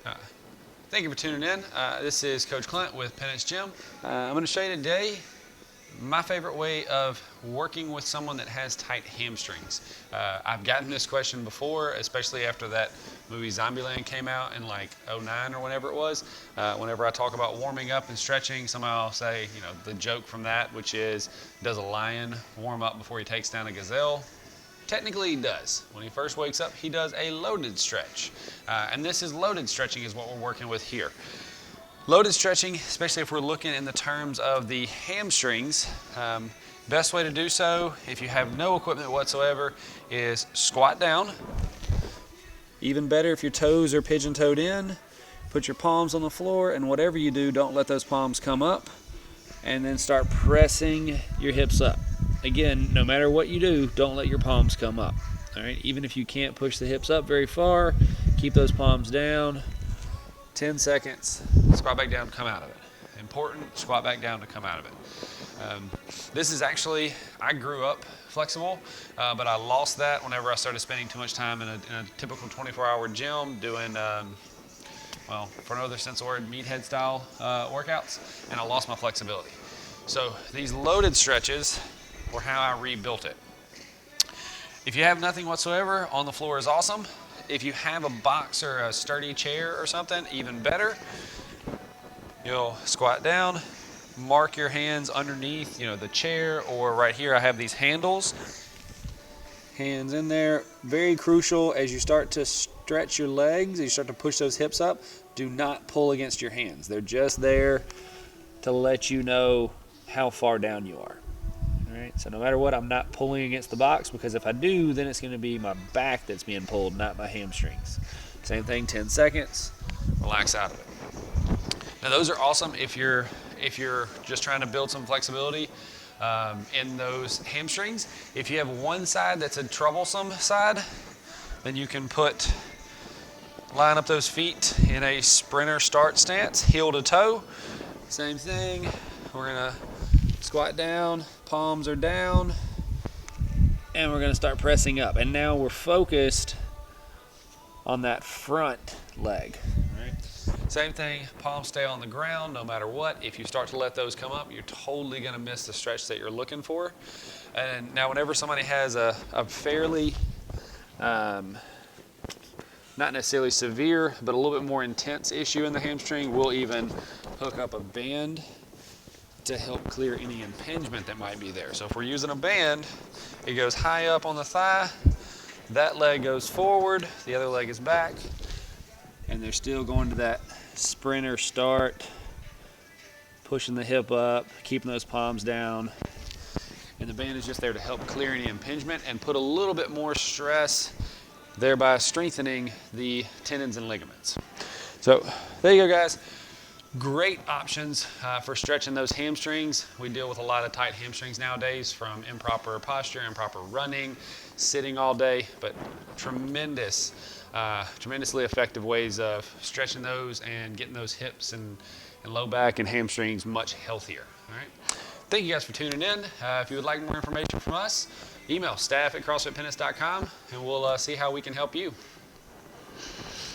Uh, Thank you for tuning in. This is Coach Clint with Penance Gym. I'm going to show you today my favorite way of working with someone that has tight hamstrings. I've gotten this question before, especially after that movie Zombieland came out in like '09 or whenever it was. Whenever I talk about warming up and stretching, somehow I'll say, the joke from that, which is, does a lion warm up before he takes down a gazelle? Technically he does. When he first wakes up, he does a loaded stretch. And this is loaded stretching is what we're working with here. Loaded stretching, especially if we're looking in the terms of the hamstrings, best way to do so, if you have no equipment whatsoever, is squat down. Even better if your toes are pigeon-toed in. Put your palms on the floor, and whatever you do, don't let those palms come up. And then start pressing your hips up. Again, no matter what you do, don't let your palms come up. All right, even if you can't push the hips up very far, keep those palms down. 10 seconds, squat back down, come out of it. Important, squat back down to come out of it. This is actually, I grew up flexible, but I lost that whenever I started spending too much time in a typical 24-hour gym doing, for another sense of word, meathead style workouts, and I lost my flexibility. So these loaded stretches were how I rebuilt it. If you have nothing whatsoever, on the floor is awesome. If you have a box or a sturdy chair or something, even better. You'll squat down, mark your hands underneath, the chair, or right here I have these handles. Hands in there. Very crucial as you start to stretch your legs, as you start to push those hips up, do not pull against your hands. They're just there to let you know how far down you are. All right, so no matter what, I'm not pulling against the box, because if I do, then it's going to be my back that's being pulled, not my hamstrings. Same thing, 10 seconds, relax out of it. Now those are awesome if you're just trying to build some flexibility in those hamstrings. If you have one side that's a troublesome side, then you can line up those feet in a sprinter start stance, heel to toe. Same thing, we're going to squat down, palms are down, and we're going to start pressing up. And now we're focused on that front leg. All right. Same thing, palms stay on the ground no matter what. If you start to let those come up, you're totally going to miss the stretch that you're looking for. And now whenever somebody has a fairly, not necessarily severe, but a little bit more intense issue in the hamstring, we'll even hook up a band to help clear any impingement that might be there. So if we're using a band, it goes high up on the thigh, that leg goes forward, the other leg is back, and they're still going to that sprinter start, pushing the hip up, keeping those palms down, and the band is just there to help clear any impingement and put a little bit more stress, thereby strengthening the tendons and ligaments. So there you go, guys. Great options for stretching those hamstrings. We deal with a lot of tight hamstrings nowadays, from improper posture, improper running, sitting all day, but tremendously effective ways of stretching those and getting those hips and low back and hamstrings much healthier. All right. Thank you guys for tuning in. If you would like more information from us, email staff@crossfitpenance.com, and we'll see how we can help you.